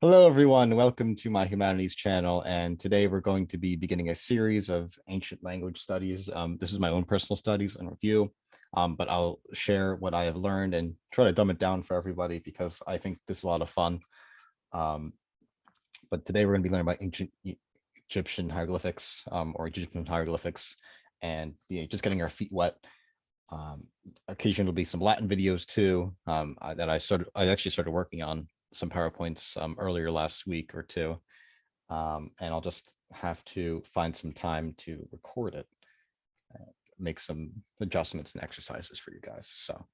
Hello, everyone. Welcome to my humanities channel. And today we're going to be beginning a series of ancient language studies. This is my own personal studies and review, but I'll share what I have learned and try to dumb it down for everybody because I think this is a lot of fun. Um, but today we're going to be learning about ancient Egyptian hieroglyphics or Egyptian hieroglyphics and just getting our feet wet. Occasionally there'll be some Latin videos too that I actually started working on some PowerPoints earlier last week or two. And I'll just have to find some time to record it, make some adjustments and exercises for you guys. So,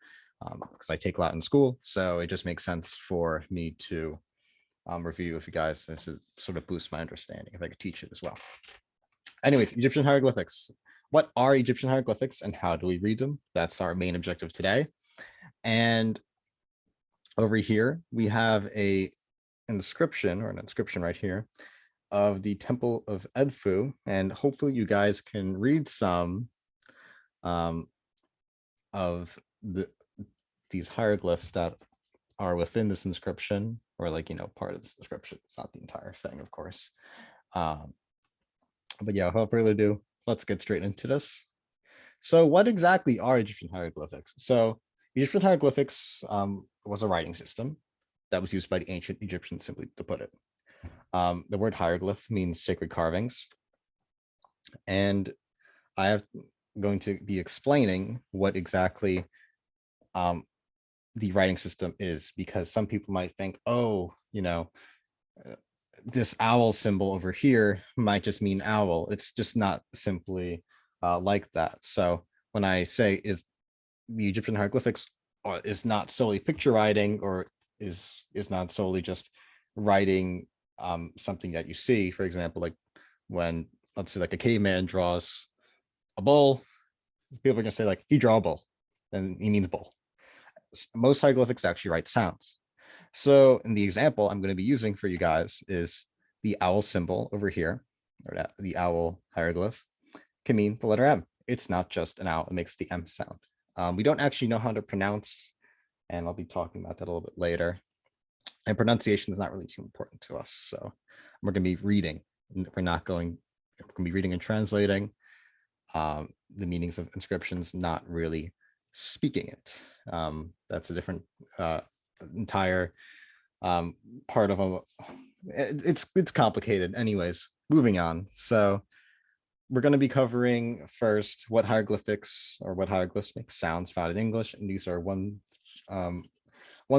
because I take Latin school, so it just makes sense for me to review with you guys. This is sort of boost my understanding if I could teach it as well. Anyways, Egyptian hieroglyphics. What are Egyptian hieroglyphics and how do we read them? That's our main objective today. And over here, we have an inscription right here of the Temple of Edfu. And hopefully you guys can read some of these hieroglyphs that are within this inscription, or part of this inscription. It's not the entire thing, of course. But yeah, without further ado, let's get straight into this. So what exactly are Egyptian hieroglyphics? So Egyptian hieroglyphics was a writing system that was used by the ancient Egyptians, simply to put it. The word hieroglyph means sacred carvings. And I am going to be explaining what exactly the writing system is, because some people might think, oh, this owl symbol over here might just mean owl. It's just not simply like that. So when I say is the Egyptian hieroglyphics is not solely picture writing, or is not solely just writing something that you see, for example, like when, let's say, like a caveman draws a bull, people are going to say like he draw a bull and he means bull. Most hieroglyphics actually write sounds. So in the example I'm going to be using for you guys is the owl symbol over here, or that the owl hieroglyph can mean the letter M. It's not just an owl, it makes the M sound. We don't actually know how to pronounce, and I'll be talking about that a little bit later. And pronunciation is not really too important to us. So we're going to be reading. We're going to be reading and translating the meanings of inscriptions, not really speaking it. That's a different entire part of a, it's complicated. Anyways, moving on. So we're going to be covering first what hieroglyphics make sounds found in English, and these are one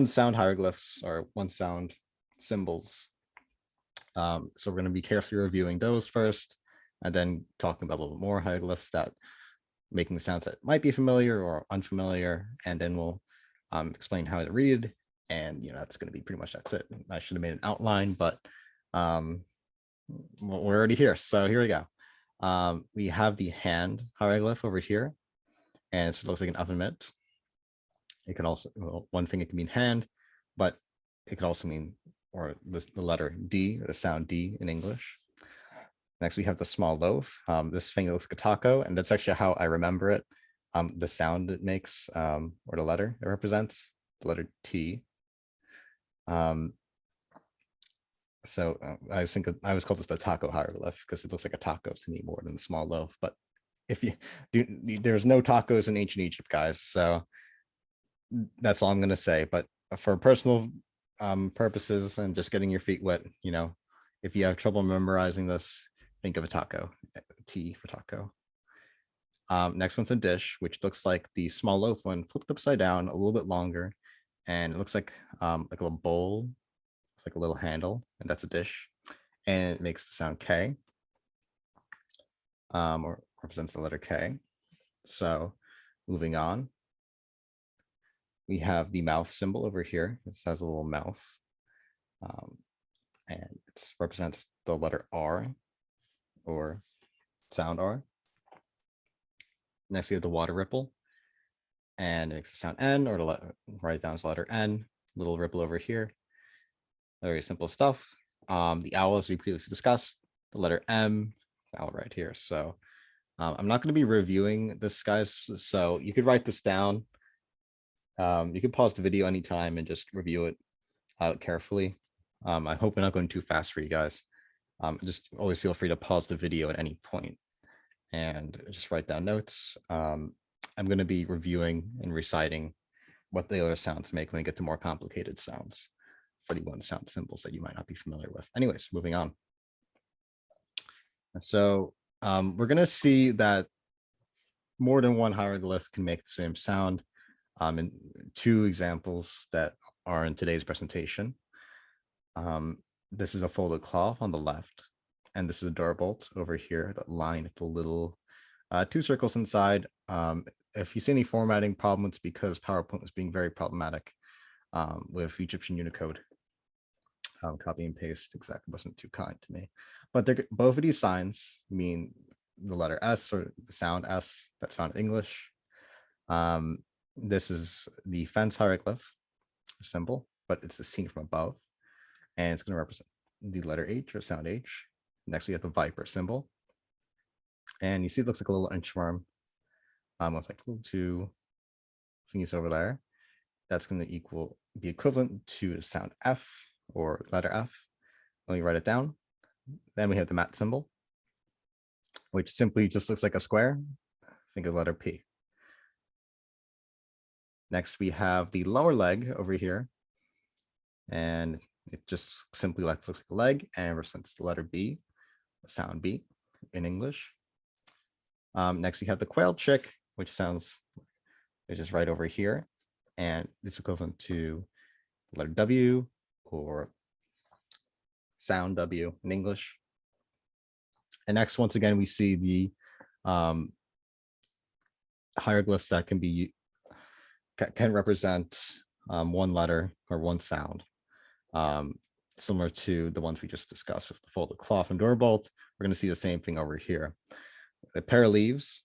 sound hieroglyphs, or one sound symbols. So we're going to be carefully reviewing those first, and then talking about a little bit more hieroglyphs that making sounds that might be familiar or unfamiliar, and then we'll explain how to read. And that's going to be pretty much that's it. I should have made an outline, but we're already here. So here we go. We have the hand hieroglyph over here, and it looks like an oven mitt. It can also, well, one thing, it can mean hand, but it could also mean, or the letter D, or the sound D in English. Next, we have the small loaf. This thing looks like a taco, and that's actually how I remember it. The sound it makes, or the letter it represents, the letter T. So I was called this the taco hieroglyph because it looks like a taco to me more than the small loaf. But if you do, there's no tacos in ancient Egypt, guys. So that's all I'm going to say. But for personal purposes and just getting your feet wet, if you have trouble memorizing this, think of a taco, T for taco. Next one's a dish, which looks like the small loaf one flipped upside down, a little bit longer, and it looks like a little bowl, like a little handle, and that's a dish, and it makes the sound K, or represents the letter K. So moving on, we have the mouth symbol over here. This has a little mouth, and it represents the letter R, or sound R. Next, we have the water ripple, and it makes the sound N, or to write it down as letter N. Little ripple over here. Very simple stuff. The owl, as we previously discussed, the letter M, the owl right here. So I'm not going to be reviewing this, guys. So you could write this down. You can pause the video anytime and just review it out carefully. I hope I'm not going too fast for you guys. Just always feel free to pause the video at any point and just write down notes. I'm going to be reviewing and reciting what the other sounds make when we get to more complicated sounds, 41 sound symbols that you might not be familiar with. Anyways, moving on. So we're going to see that more than one hieroglyph can make the same sound. In two examples that are in today's presentation. This is a folded cloth on the left, and this is a door bolt over here that line with the little two circles inside. If you see any formatting problem, it's because PowerPoint was being very problematic with Egyptian Unicode. Copy and paste exactly wasn't too kind to me. But both of these signs mean the letter S, or the sound S that's found in English. This is the fence hieroglyph symbol, but it's seen from above, and it's going to represent the letter H, or sound H. Next, we have the viper symbol, and you see it looks like a little inchworm with like little two thingies over there. That's going to be equivalent to the sound F, or letter F. Let me write it down. Then we have the mat symbol, which simply just looks like a square. Think of the letter P. Next, we have the lower leg over here, and it just simply looks like a leg and represents the letter B, the sound B in English. Next, we have the quail chick, which sounds, it's just right over here, and it's equivalent to the letter W, or sound W in English. And next, once again, we see the hieroglyphs that can represent one letter or one sound, similar to the ones we just discussed with the folded cloth and door bolt. We're going to see the same thing over here. A pair of leaves,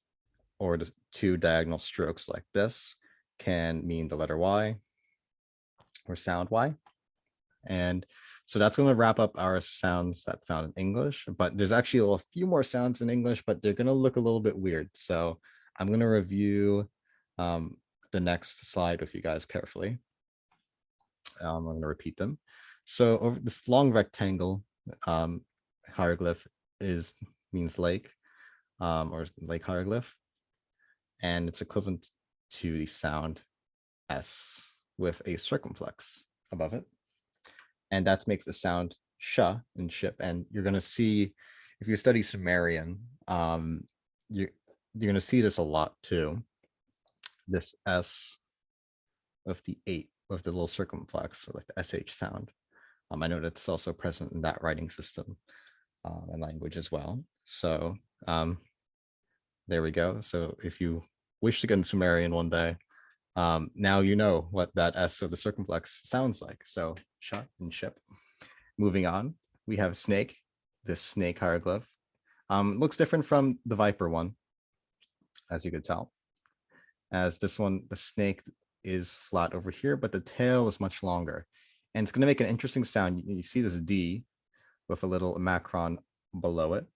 or the two diagonal strokes like this, can mean the letter Y, or sound Y. And so that's going to wrap up our sounds that found in English, but there's actually a few more sounds in English, but they're going to look a little bit weird. So I'm going to review the next slide with you guys carefully. I'm going to repeat them. So over this long rectangle hieroglyph means lake, or lake hieroglyph, and it's equivalent to the sound S with a circumflex above it, and that makes the sound sh in ship. And you're going to see, if you study Sumerian, you're going to see this a lot too. This S with the 8 with the little circumflex, or like the SH sound. I know that's also present in that writing system and language as well. So there we go. So if you wish to get in Sumerian one day, now you know what that S, or the circumflex, sounds like. So shut and ship. Moving on, we have snake. This snake hieroglyph looks different from the viper one, as you could tell. As this one, the snake is flat over here, but the tail is much longer. And it's going to make an interesting sound. You see this D with a little macron below it.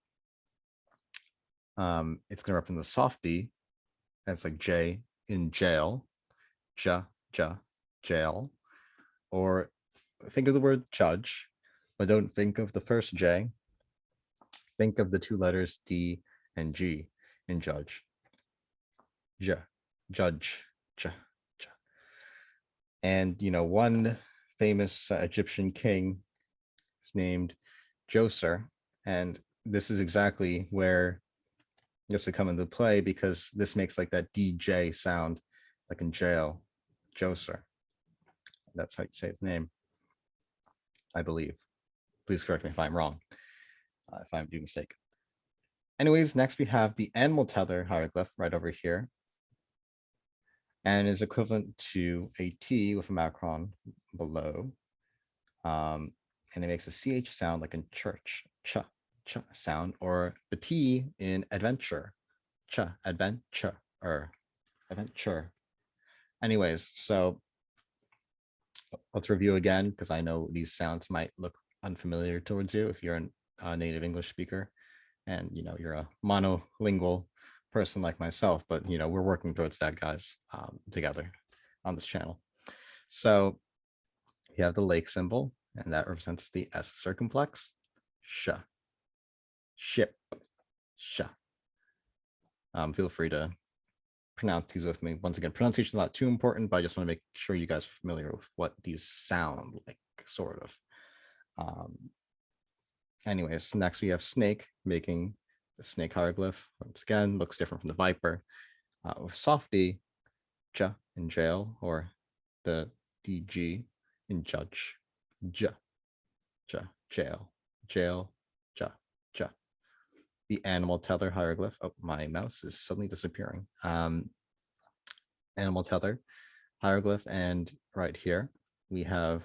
It's going to represent the soft D, as like J in jail, jail. Or think of the word judge, but don't think of the first J. Think of the two letters D and G in judge. Judge. And one famous Egyptian king is named Djoser, and this is exactly where this would come into play, because this makes like that DJ sound, like in jail, Djoser. That's how you say his name, I believe. Please correct me if I'm wrong, if I'm doing a mistake. Anyways, next we have the animal tether hieroglyph right over here, and is equivalent to a T with a macron below. And it makes a CH sound like in church, ch sound, or the T in adventure, adventure. Anyways, so let's review again, because I know these sounds might look unfamiliar towards you if you're a native English speaker, and you're a monolingual person like myself, but we're working towards that, guys, together on this channel. So you have the lake symbol, and that represents the S circumflex. Sh. Ship. Sh. Feel free to pronounce these with me. Once again, pronunciation is not too important, but I just want to make sure you guys are familiar with what these sound like, sort of. Anyways, next we have snake, making the snake hieroglyph. Once again, looks different from the viper. With softy, j in jail, or the DG in judge. J, j, jail, jail, j, j. The animal tether hieroglyph. Oh, my mouse is suddenly disappearing. Animal tether hieroglyph, and right here we have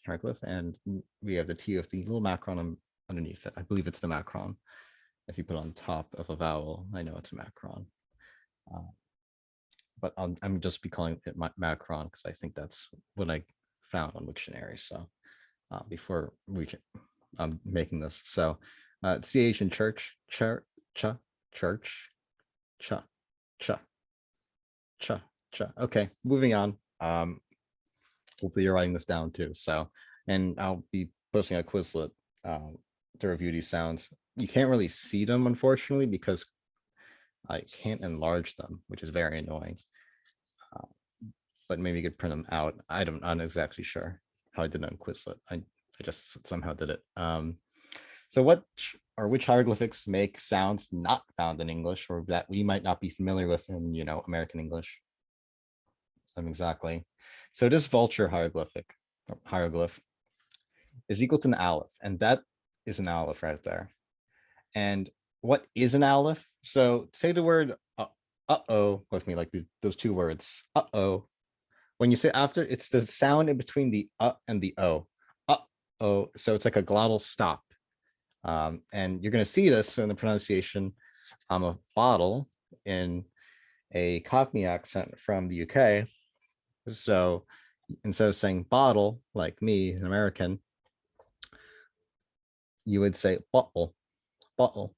hieroglyph, and we have the T with the little macron underneath it. I believe it's the macron. If you put on top of a vowel, I know it's a macron. But I'm just be calling it macron because I think that's what I found on Wiktionary. So before I'm making this, so CH in church, church, church, cha, cha, cha, cha. Okay, moving on. Hopefully you're writing this down too. So, and I'll be posting a Quizlet to review these sounds. You can't really see them, unfortunately, because I can't enlarge them, which is very annoying. But maybe you could print them out. I'm not exactly sure how I did it on Quizlet. I just somehow did it. So which hieroglyphics make sounds not found in English, or that we might not be familiar with in, American English? Exactly. So this vulture hieroglyph is equal to an aleph, and that is an aleph right there. And what is an aleph? So say the word uh-oh with me, like those two words, uh-oh. When you say after, it's the sound in between the and the o. Uh-oh. So it's like a glottal stop. And you're going to see this in the pronunciation of bottle in a Cockney accent from the UK. So instead of saying bottle, like me, an American, you would say bottle, bottle.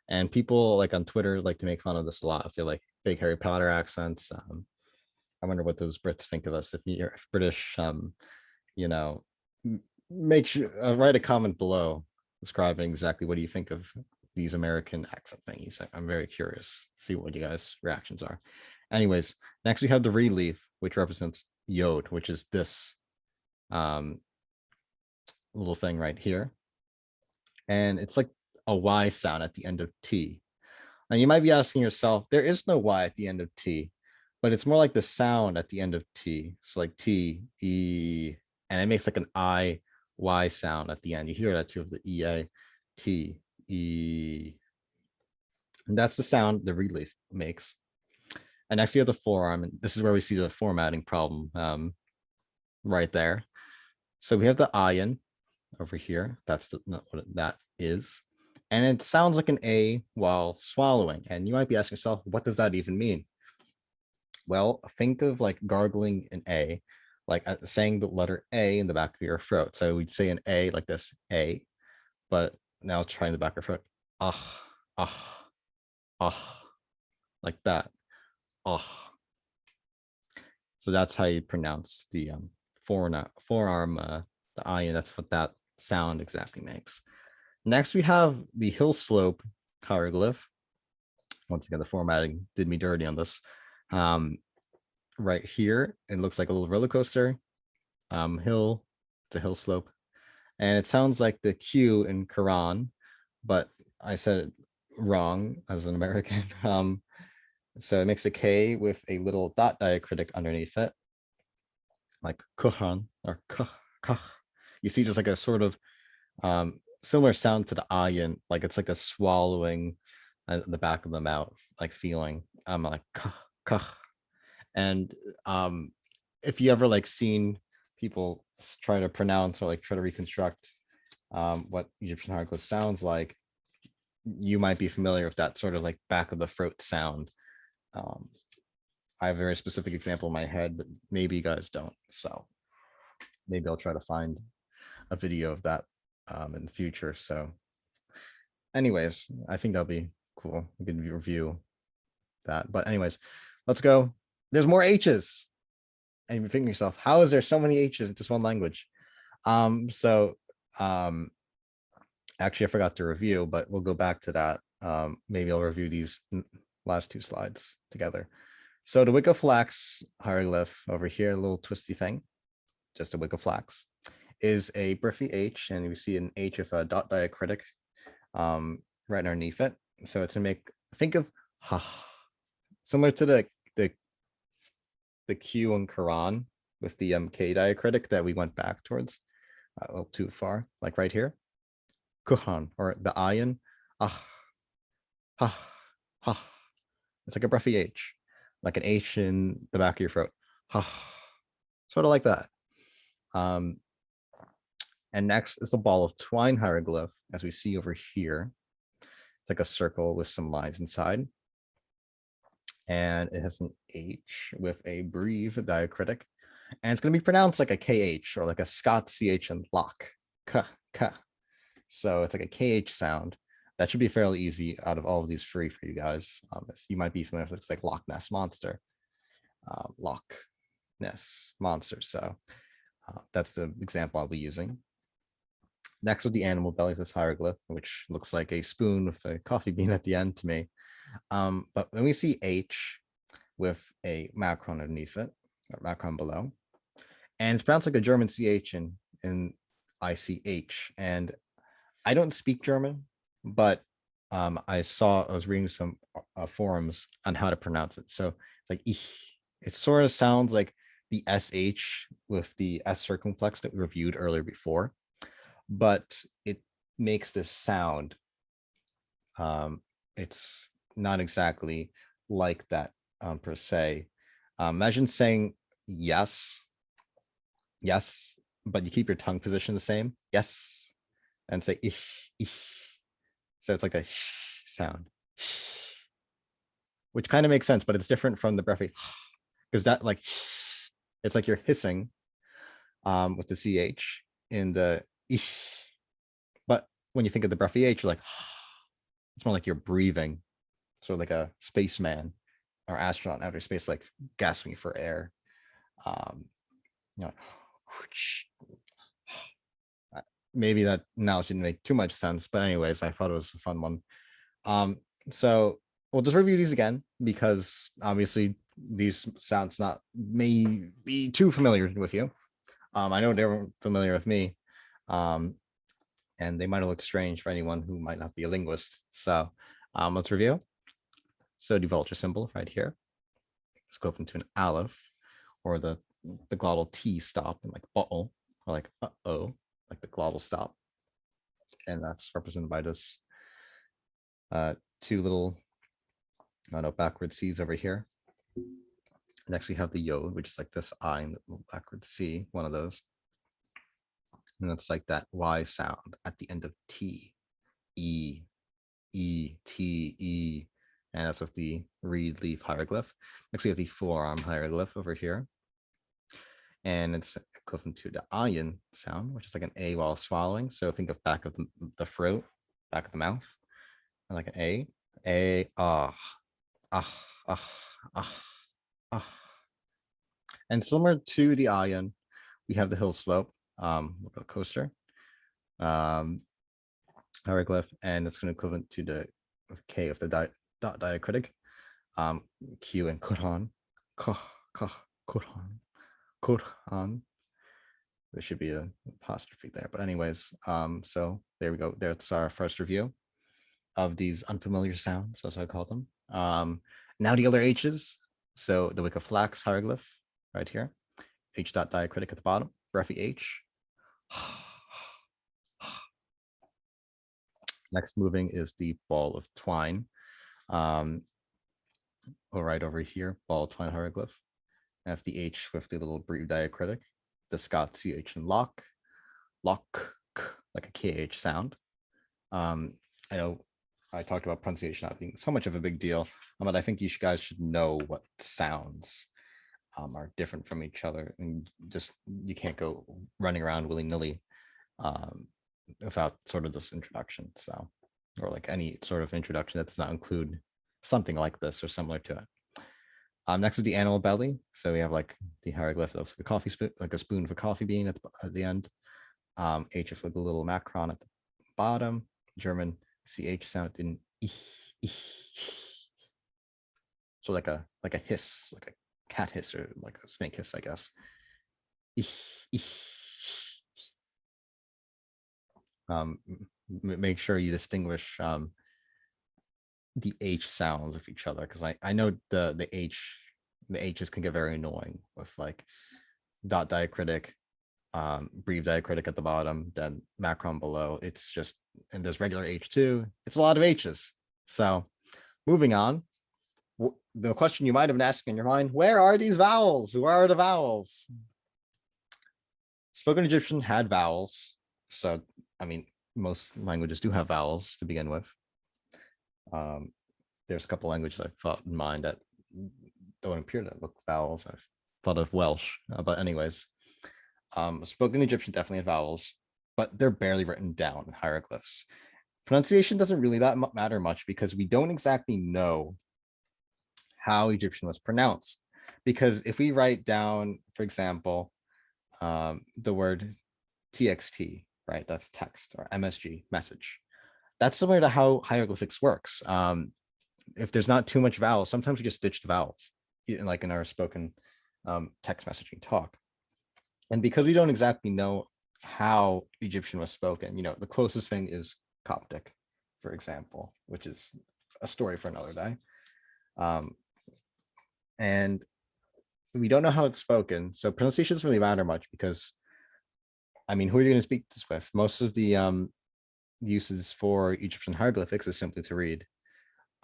And people like on Twitter like to make fun of this a lot if they're like big Harry Potter accents. I wonder what those Brits think of us. If you're British, make sure write a comment below describing exactly what do you think of these American accent thingies. I'm very curious to see what you guys' reactions are. Anyways, next we have the relief, which represents yod, which is this little thing right here. And it's like a Y sound at the end of T. Now you might be asking yourself, there is no Y at the end of T, but it's more like the sound at the end of T. So like T, E, and it makes like an I, Y sound at the end. You hear that too, of the EA, T, E. And that's the sound the relief makes. And next you have the forearm, and this is where we see the formatting problem right there. So we have the ion over here. That's not what that is. And it sounds like an A while swallowing. And you might be asking yourself, what does that even mean? Well, think of like gargling an A, like saying the letter A in the back of your throat. So we'd say an A like this, A, but now try in the back of your throat. Like that. So that's how you pronounce the forearm, the ion. That's what that sound exactly makes. Next, we have the hill slope hieroglyph. Once again, the formatting did me dirty on this. Right here, it looks like a little roller coaster. Hill, it's a hill slope. And it sounds like the Q in Quran, but I said it wrong as an American. So it makes a K with a little dot diacritic underneath it, like Quran or Kah. You see just like a sort of similar sound to the ayin, like it's like a swallowing at the back of the mouth, like feeling. Like Kah. And if you ever like seen people try to pronounce or like try to reconstruct what Egyptian hieroglyph sounds like, you might be familiar with that sort of like back of the throat sound. I have a very specific example in my head, but maybe you guys don't. So maybe I'll try to find a video of that in the future. So anyways, I think that'll be cool. We can review that. But anyways, let's go. There's more H's. And you're thinking to yourself, how is there so many H's in just one language? So actually I forgot to review, but we'll go back to that. Maybe I'll review these last two slides together. So the wick of flax hieroglyph over here, a little twisty thing, just a wick of flax, is a breathy H, and we see an H with a dot diacritic right underneath it. So it's to make, think of similar to the Q in Quran with the K diacritic that we went back towards a little too far, like right here. Kuhan, or the ayin. It's like a breathy H, like an H in the back of your throat. Sort of like that. And next is the ball of twine hieroglyph, as we see over here. It's like a circle with some lines inside. And it has an H with a breve diacritic. And it's going to be pronounced like a KH or like a Scots CH and lock. K. So it's like a KH sound. That should be fairly easy out of all of these free for you guys. You might be familiar with it's like Loch Ness Monster. Loch Ness Monster. So that's the example I'll be using. Next is the animal belly of this hieroglyph, which looks like a spoon with a coffee bean at the end to me. But when we see H with a macron underneath it, or macron below, and it's pronounced like a German CH in ICH. And I don't speak German, but I was reading some forums on how to pronounce it. So like ich, it sort of sounds like the SH with the S circumflex that we reviewed earlier before, but it makes this sound. It's not exactly like that per se. Imagine saying yes, but you keep your tongue position the same. Yes, and say ich. So it's like a sound, which kind of makes sense, but it's different from the breathy, because that like it's like you're hissing with the ch in the ich. But when you think of the breathy h, you're like it's more like you're breathing, sort of like a spaceman or astronaut in outer space, like gasping for air. You know, maybe that analogy didn't make too much sense, but anyways, I thought it was a fun one. So we'll just review these again because obviously these sounds may be too familiar with you. I know they were familiar with me, and they might look strange for anyone who might not be a linguist. So let's review. So the vulture symbol right here. Let's go up into an aleph, or the glottal T stop, and like bottle, or like uh-oh, like the glottal stop. And that's represented by this two little backward C's over here. Next we have the yod, which is like this I and the little backward C, one of those. And it's like that Y sound at the end of T, E, E, T, E. And that's with the reed leaf hieroglyph. Next we have the forearm hieroglyph over here. And it's equivalent to the ayin sound, which is like an A while swallowing. So think of back of the throat, back of the mouth, like an A, And similar to the ayin, we have the hill slope, the coaster hieroglyph, and it's going to equivalent to the K of the dot diacritic, Q and Quran. Quran. There should be an apostrophe there, but anyways, so there we go. That's our first review of these unfamiliar sounds, as I call them. Now the other H's. So the wick of flax hieroglyph right here, H dot diacritic at the bottom, breathy H. Next moving is the ball of twine. Right over here, ball of twine hieroglyph. F the H with the little brief diacritic, the Scots CH and lock, like a KH sound. I know I talked about pronunciation not being so much of a big deal, but I think you guys should know what sounds are different from each other, and just you can't go running around willy-nilly without sort of this introduction. So, or like any sort of introduction that does not include something like this or similar to it. Next is the animal belly. So we have like the hieroglyph that looks like a coffee spoon, like a spoon of a coffee bean at the end. H with like a little macron at the bottom. German CH sound in ich, ich. So like a hiss, like a cat hiss or like a snake hiss, I guess. Ich, ich. Make sure you distinguish the H sounds of each other, because I know the H's can get very annoying with like dot diacritic, brief diacritic at the bottom, then macron below. It's just, and there's regular H too. It's a lot of H's. So moving on, the question you might have been asking in your mind, where are these vowels? Who are the vowels? Spoken Egyptian had vowels. So, I mean, most languages do have vowels to begin with. There's a couple languages I've thought in mind that don't appear to look vowels. I've thought of Welsh, but anyways, spoken Egyptian definitely have vowels, but they're barely written down in hieroglyphs. Pronunciation doesn't really matter much because we don't exactly know how Egyptian was pronounced. Because if we write down, for example, the word TXT, right? That's text, or MSG, message. That's similar to how hieroglyphics works. If there's not too much vowels, sometimes we just ditch the vowels, like in our spoken text messaging talk. And because we don't exactly know how Egyptian was spoken, the closest thing is Coptic, for example, which is a story for another day. And we don't know how it's spoken, so pronunciation doesn't really matter much because, I mean, who are you going to speak this with? Most of the uses for Egyptian hieroglyphics is simply to read.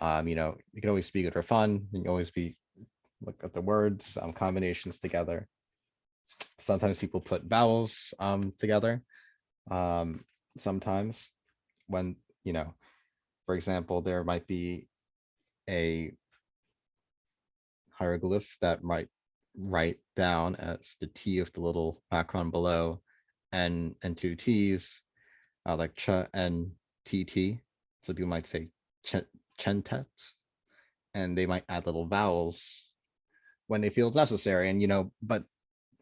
You can always speak it for fun. You can always look at the words, combinations together. Sometimes people put vowels together. Sometimes when, for example, there might be a hieroglyph that might write down as the T of the little macron below and two T's, like ch and tt. So people might say chentet, and they might add little vowels when they feel it's necessary. And but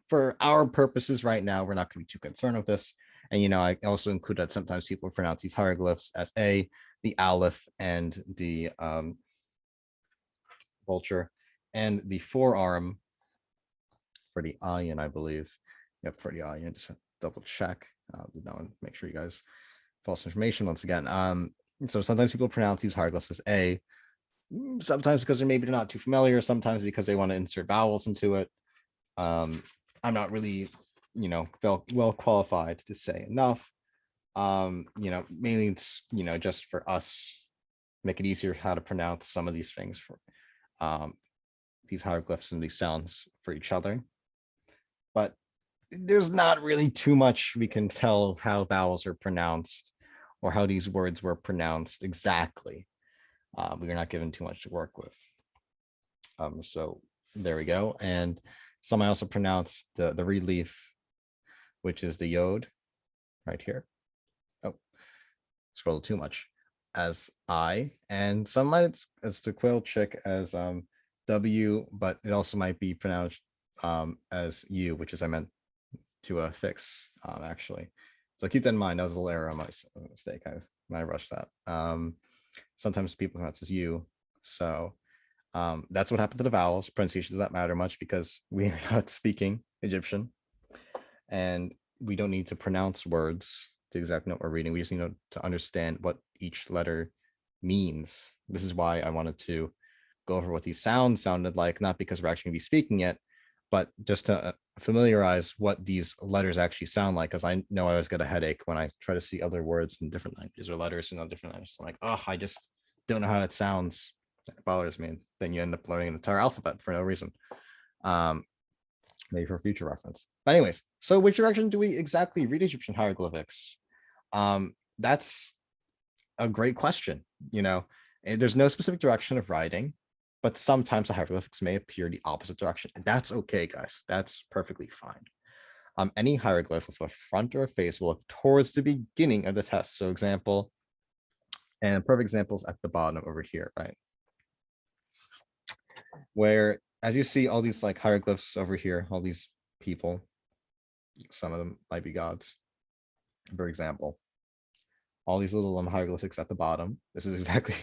for our purposes right now, we're not going to be too concerned with this. And I also include that sometimes people pronounce these hieroglyphs as the aleph, and the vulture, and the forearm for the ayin, I believe. Yep, for the ayin. Just double check. Make sure you guys false information once again. So sometimes people pronounce these hieroglyphs as A, sometimes because they're not too familiar, sometimes because they want to insert vowels into it. I'm not really, well qualified to say enough. Mainly it's, just for us, make it easier how to pronounce some of these things for these hieroglyphs and these sounds for each other. But there's not really too much we can tell how vowels are pronounced or how these words were pronounced exactly. We are not given too much to work with. So there we go. And some I also pronounce the relief, which is the yod right here. Oh, scroll too much, as I, and some might as the quail chick as W, but it also might be pronounced as U, which is I meant to fix actually. So keep that in mind. That was a little error on my mistake. I rushed that. Sometimes people pronounce as U. So that's what happened to the vowels. Pronunciation does not matter much because we are not speaking Egyptian, and we don't need to pronounce words to exactly know what we're reading. We just need to understand what each letter means. This is why I wanted to go over what these sounds sounded like, not because we're actually going to be speaking it, but just to familiarize what these letters actually sound like, because I know I always get a headache when I try to see other words in different languages or letters in different languages. I'm like, oh, I just don't know how that sounds. It bothers me. And then you end up learning an entire alphabet for no reason. Maybe for future reference. But anyways, so which direction do we exactly read Egyptian hieroglyphics? That's a great question. There's no specific direction of writing, but sometimes the hieroglyphics may appear the opposite direction. And that's okay, guys. That's perfectly fine. Any hieroglyph with a front or a face will look towards the beginning of the text. So example, and perfect examples at the bottom over here, right? Where, as you see, all these like hieroglyphs over here, all these people, some of them might be gods. For example, all these little hieroglyphics at the bottom. This is exactly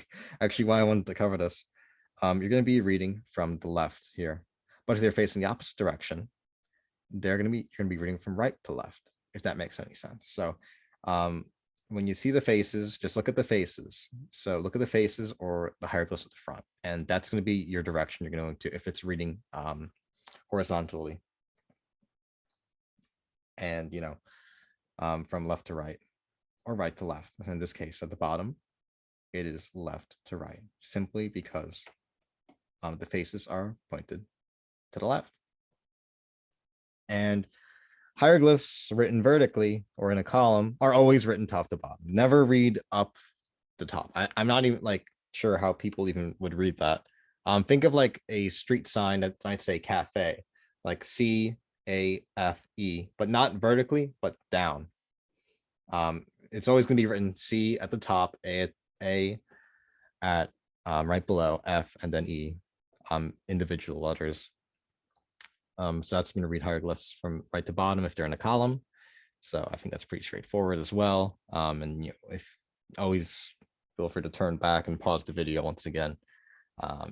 actually why I wanted to cover this. You're going to be reading from the left here, but if they're facing the opposite direction, you're going to be reading from right to left, if that makes any sense. So when you see the faces, just look at the faces. So look at the faces or the hieroglyphs at the front, and that's going to be your direction you're going to, if it's reading horizontally. And, from left to right or right to left. In this case, at the bottom, it is left to right, simply because the faces are pointed to the left. And hieroglyphs written vertically or in a column are always written top to bottom. Never read up the top. I'm not even like sure how people even would read that. Think of like a street sign that might say cafe, like CAFE, but not vertically, but down. It's always going to be written C at the top, A at right below, F, and then E, individual letters. So that's going to read hieroglyphs from right to bottom if they're in a column. So I think that's pretty straightforward as well. And if always feel free to turn back and pause the video once again,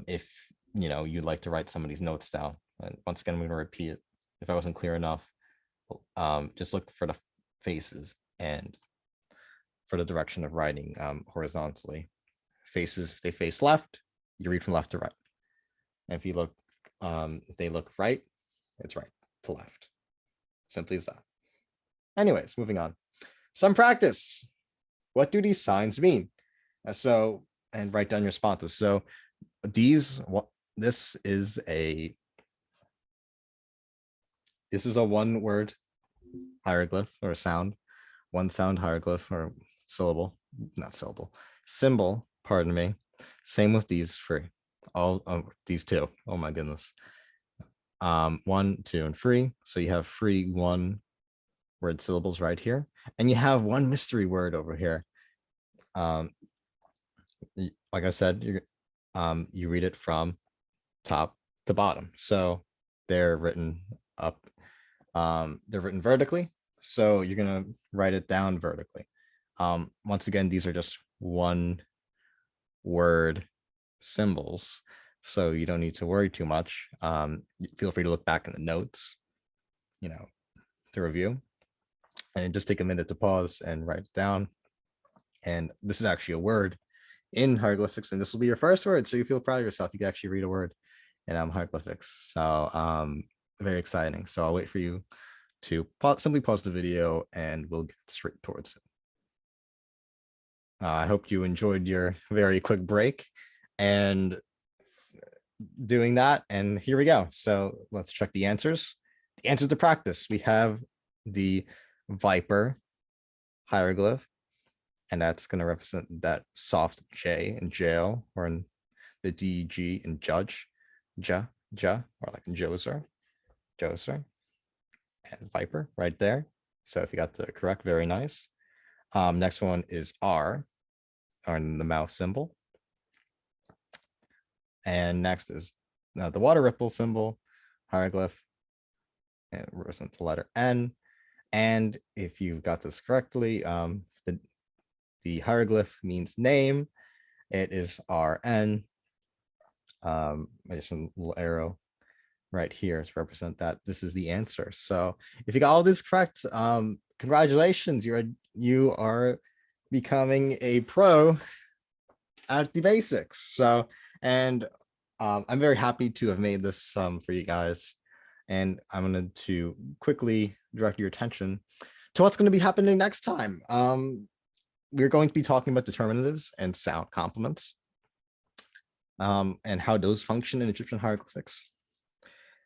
if you'd like to write some of these notes down. And once again, I'm going to repeat it if I wasn't clear enough. Just look for the faces and for the direction of writing horizontally. Faces, if they face left, you read from left to right. And if you look, if they look right, it's right to left. Simply as that. Anyways, moving on. Some practice. What do these signs mean? And write down your responses. So this is a one-word hieroglyph or a sound, one sound hieroglyph or symbol, pardon me. Same with these three, these two. Oh my goodness. 1, 2, and 3. So you have 3 one-word syllables right here, and you have one mystery word over here. Like I said, you read it from top to bottom. So they're written up. They're written vertically. So you're gonna write it down vertically. Once again, these are just one-word symbols, so you don't need to worry too much. Feel free to look back in the notes, to review, and just take a minute to pause and write it down. And this is actually a word in hieroglyphics, and this will be your first word, so you feel proud of yourself. You can actually read a word in hieroglyphics. So very exciting. So I'll wait for you to simply pause the video and we'll get straight towards it. I hope you enjoyed your very quick break and doing that. And here we go. So let's check the answers. The answers to practice. We have the Viper hieroglyph, and that's going to represent that soft J in jail, or in the DG in judge, ja, or like in Joser, and Viper right there. So if you got the correct, very nice. Next one is R, or in the mouth symbol. And next is the water ripple symbol, hieroglyph, and represents the letter N. And if you got this correctly, the hieroglyph means name. It is RN. I just want a little arrow right here to represent that. This is the answer. So if you got all this correct, congratulations, you are becoming a pro at the basics. So, and I'm very happy to have made this for you guys. And I'm going to quickly direct your attention to what's going to be happening next time. We're going to be talking about determinatives and sound complements, and how those function in Egyptian hieroglyphics.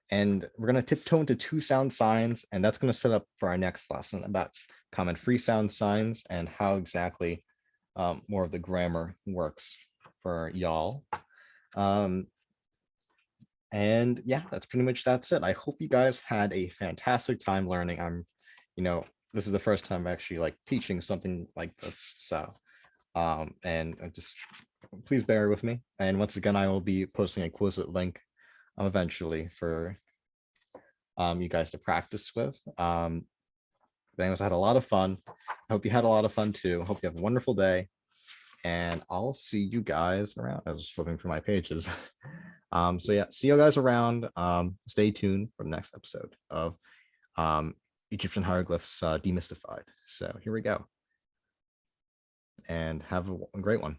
And we're going to tiptoe into 2 sound signs, and that's going to set up for our next lesson about common free sound signs and how exactly more of the grammar works for y'all. And yeah, that's it. I hope you guys had a fantastic time learning. This is the first time actually like teaching something like this. So, and just please bear with me. And once again, I will be posting a Quizlet link eventually for you guys to practice with. Anyways, I had a lot of fun, I hope you had a lot of fun too. Hope you have a wonderful day. And I'll see you guys around. I was just flipping through my pages. So yeah, see you guys around. Stay tuned for the next episode of Egyptian hieroglyphs demystified. So here we go. And have a great one.